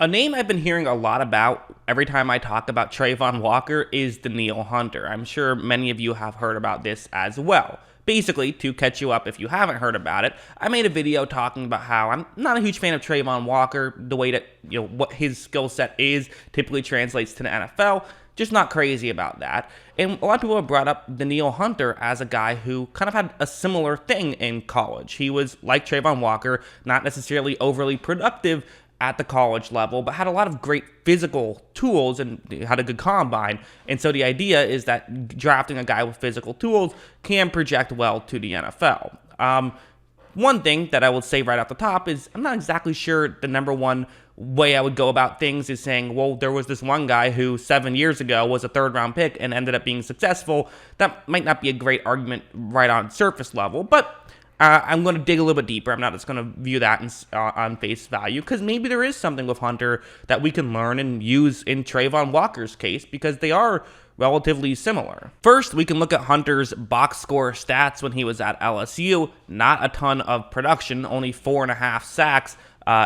A name I've been hearing a lot about every time I talk about Travon Walker is Danielle Hunter. I'm sure many of you have heard about this as well. Basically, to catch you up if you haven't heard about it, I made a video talking about how I'm not a huge fan of Travon Walker, the way that, what his skill set is typically translates to the NFL. Just not crazy about that. And a lot of people have brought up Danielle Hunter as a guy who kind of had a similar thing in college. He was like Travon Walker, not necessarily overly productive at the college level, but had a lot of great physical tools and had a good combine. And so the idea is that drafting a guy with physical tools can project well to the NFL. One thing that I would say right off the top is I'm not exactly sure the number one way I would go about things is saying, well, there was this one guy who 7 years ago was a third-round pick and ended up being successful. That might not be a great argument right on surface level, but I'm going to dig a little bit deeper. I'm not just going to view that on face value, because maybe there is something with Hunter that we can learn and use in Travon Walker's case, because they are relatively similar. First, we can look at Hunter's box score stats when he was at LSU. Not a ton of production, only 4.5 sacks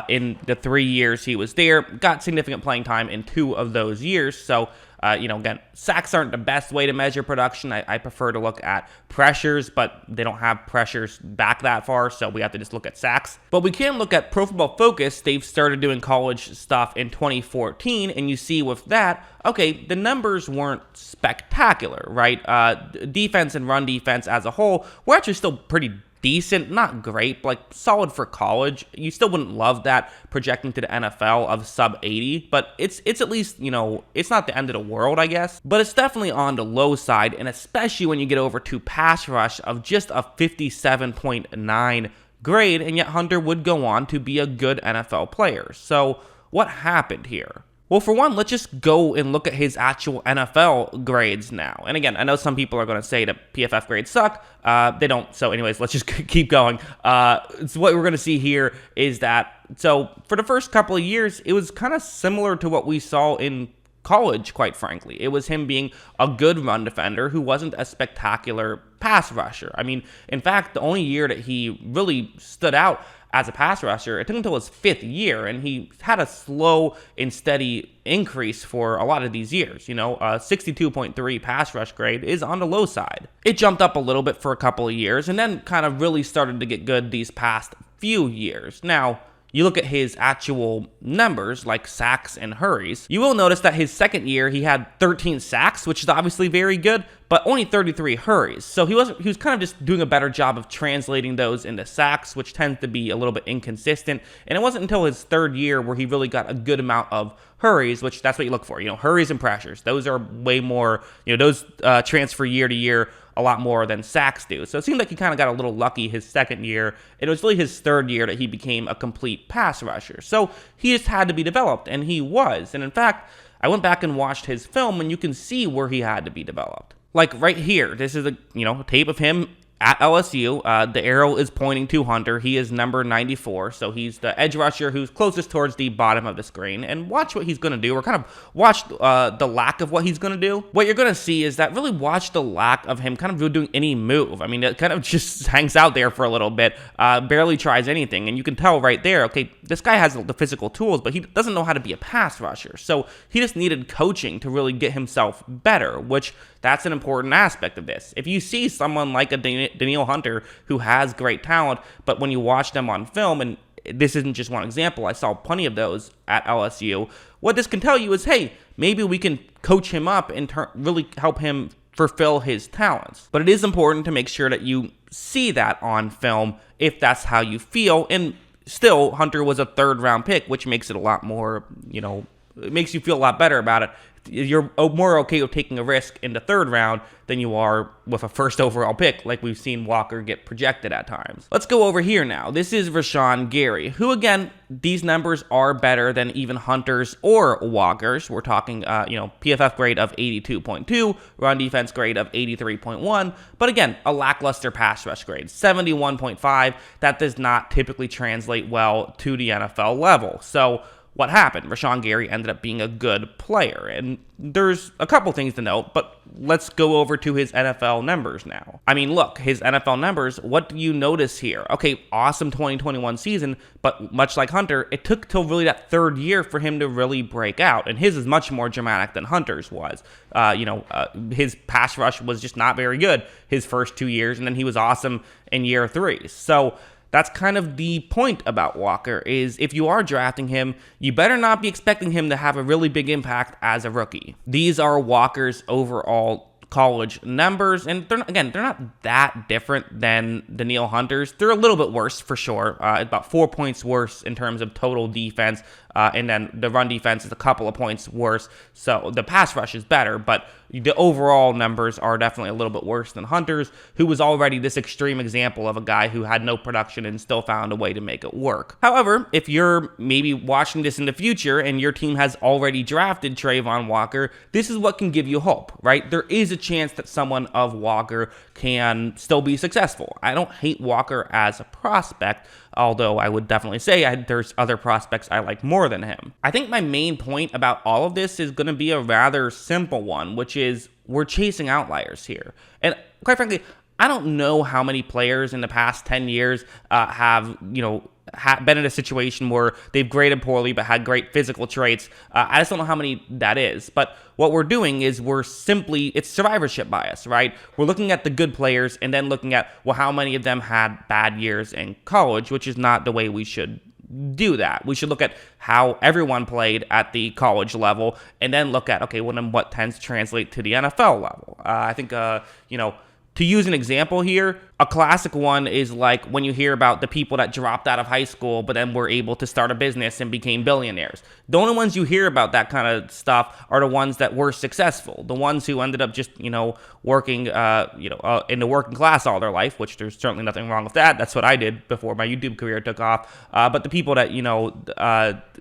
in the 3 years he was there. Got significant playing time in 2 of those years, so again, sacks aren't the best way to measure production. I prefer to look at pressures, but they don't have pressures back that far, so we have to just look at sacks. But we can look at Pro Football Focus. They've started doing college stuff in 2014, and you see with that, okay, the numbers weren't spectacular, right? Defense and run defense as a whole were actually still pretty decent, not great, like solid for college. You still wouldn't love that projecting to the NFL of sub 80, but it's at least, it's not the end of the world, I guess, but it's definitely on the low side, and especially when you get over to pass rush of just a 57.9 grade, and yet Hunter would go on to be a good NFL player. So what happened here? Well, for one, let's just go and look at his actual NFL grades now. And again, I know some people are going to say that PFF grades suck. They don't. So anyways, let's just keep going. So what we're going to see here is that, so for the first couple of years, it was kind of similar to what we saw in college, quite frankly. It was him being a good run defender who wasn't a spectacular pass rusher. I mean, in fact, the only year that he really stood out as a pass rusher, it took him until his 5th year, and he had a slow and steady increase for a lot of these years. 62.3 pass rush grade is on the low side. It jumped up a little bit for a couple of years, and then kind of really started to get good these past few years. Now, you look at his actual numbers, like sacks and hurries, you will notice that his second year, he had 13 sacks, which is obviously very good, but only 33 hurries. So he was kind of just doing a better job of translating those into sacks, which tends to be a little bit inconsistent. And it wasn't until his 3rd year where he really got a good amount of hurries, which that's what you look for. Hurries and pressures. Those are way more, those transfer year to year a lot more than sacks do. So it seemed like he kind of got a little lucky his 2nd year. It was really his 3rd year that he became a complete pass rusher. So he just had to be developed, and he was. And in fact, I went back and watched his film, and you can see where he had to be developed. Like right here, this is a tape of him at LSU. The arrow is pointing to Hunter. He is number 94, so he's the edge rusher who's closest towards the bottom of the screen. And watch what he's going to do, or kind of watch the lack of what he's going to do. What you're going to see is that really watch the lack of him kind of doing any move. I mean, it kind of just hangs out there for a little bit, barely tries anything. And you can tell right there, okay, this guy has the physical tools, but he doesn't know how to be a pass rusher. So he just needed coaching to really get himself better, which that's an important aspect of this. If you see someone like a Danielle Hunter who has great talent, but when you watch them on film, and this isn't just one example, I saw plenty of those at LSU, what this can tell you is, hey, maybe we can coach him up and really help him fulfill his talents. But it is important to make sure that you see that on film if that's how you feel. And still, Hunter was a 3rd-round pick, which makes it a lot more, it makes you feel a lot better about it. You're more okay with taking a risk in the 3rd round than you are with a 1st overall pick, like we've seen Walker get projected at times. Let's go over here now. This is Rashawn Gary, who, again, these numbers are better than even Hunter's or Walker's. We're talking, PFF grade of 82.2, run defense grade of 83.1, but again, a lackluster pass rush grade, 71.5. That does not typically translate well to the NFL level. So what happened? Rashawn Gary ended up being a good player, and there's a couple things to note, but let's go over to his NFL numbers now. I mean, look, his NFL numbers, what do you notice here? Okay, awesome 2021 season, but much like Hunter, it took till really that third year for him to really break out, and his is much more dramatic than Hunter's was. His pass rush was just not very good his first 2 years, and then he was awesome in year 3. So that's kind of the point about Walker, is if you are drafting him, you better not be expecting him to have a really big impact as a rookie. These are Walker's overall college numbers, and they're not that different than Danielle Hunter's. They're a little bit worse for sure, about 4 points worse in terms of total defense, and then the run defense is a couple of points worse, so the pass rush is better, but the overall numbers are definitely a little bit worse than Hunter's, who was already this extreme example of a guy who had no production and still found a way to make it work. However, if you're maybe watching this in the future and your team has already drafted Travon Walker, this is what can give you hope, right? There is a chance that someone of Walker can still be successful. I don't hate Walker as a prospect, although I would definitely say there's other prospects I like more than him. I think my main point about all of this is going to be a rather simple one, which is we're chasing outliers here. And quite frankly, I don't know how many players in the past 10 years have been in a situation where they've graded poorly but had great physical traits. I just don't know how many that is. But what we're doing is it's survivorship bias, right? We're looking at the good players and then looking at, well, how many of them had bad years in college, which is not the way we should do that. We should look at how everyone played at the college level and then look at, okay, well, then what tends to translate to the NFL level. I think, to use an example here, a classic one is like when you hear about the people that dropped out of high school but then were able to start a business and became billionaires. The only ones you hear about that kind of stuff are the ones that were successful. The ones who ended up just, working, in the working class all their life, which there's certainly nothing wrong with that. That's what I did before my YouTube career took off. But the people that,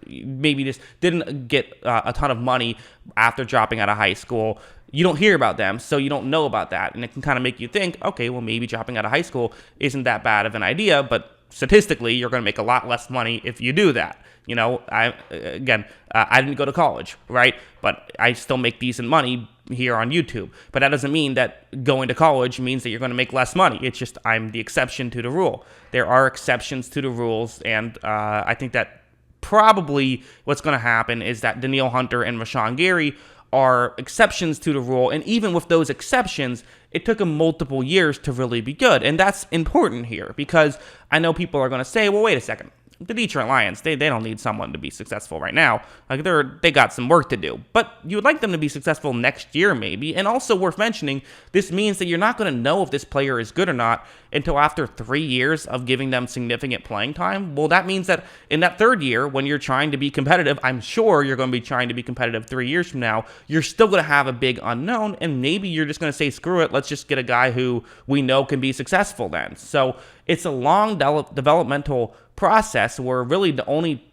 maybe just didn't get a ton of money after dropping out of high school, you don't hear about them, so you don't know about that. And it can kind of make you think, okay, well, maybe dropping out of high school isn't that bad of an idea, but statistically, you're going to make a lot less money if you do that. I didn't go to college, right? But I still make decent money here on YouTube. But that doesn't mean that going to college means that you're going to make less money. It's just I'm the exception to the rule. There are exceptions to the rules, and I think that probably what's going to happen is that Danielle Hunter and Rashawn Gary are exceptions to the rule, and even with those exceptions, it took them multiple years to really be good, and that's important here, because I know people are going to say, well, wait a second, the Detroit Lions, they don't need someone to be successful right now. Like they got some work to do. But you would like them to be successful next year maybe. And also worth mentioning, this means that you're not going to know if this player is good or not until after 3 years of giving them significant playing time. Well, that means that in that third year, when you're trying to be competitive, I'm sure you're going to be trying to be competitive 3 years from now, you're still going to have a big unknown, and maybe you're just going to say, screw it, let's just get a guy who we know can be successful then. So it's a long developmental process where really the only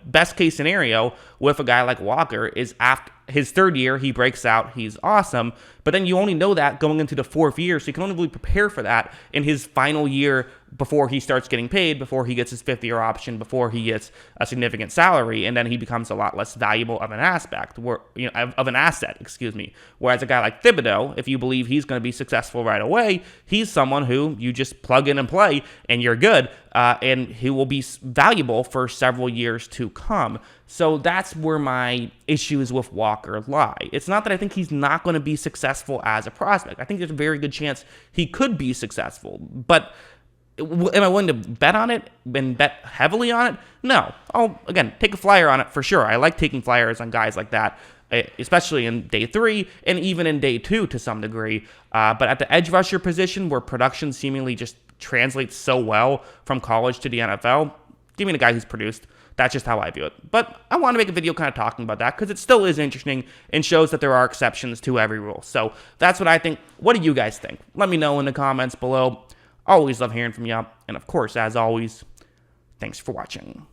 best case scenario with a guy like Walker is after his third year, he breaks out, he's awesome, but then you only know that going into the fourth year, so you can only really prepare for that in his final year before he starts getting paid, before he gets his fifth-year option, before he gets a significant salary, and then he becomes a lot less valuable of an asset, Whereas a guy like Thibodeau, if you believe he's going to be successful right away, he's someone who you just plug in and play, and you're good, and he will be valuable for several years to come. So that's where my issues with Walker lie. It's not that I think he's not going to be successful as a prospect. I think there's a very good chance he could be successful, but am I willing to bet on it and bet heavily on it? No. I'll, again, take a flyer on it for sure. I like taking flyers on guys like that, especially in day 3 and even in day 2 to some degree. But at the edge rusher position, where production seemingly just translates so well from college to the NFL, give me the guy who's produced. That's just how I view it. But I want to make a video kind of talking about that because it still is interesting and shows that there are exceptions to every rule. So that's what I think. What do you guys think? Let me know in the comments below. Always love hearing from you. And of course, as always, thanks for watching.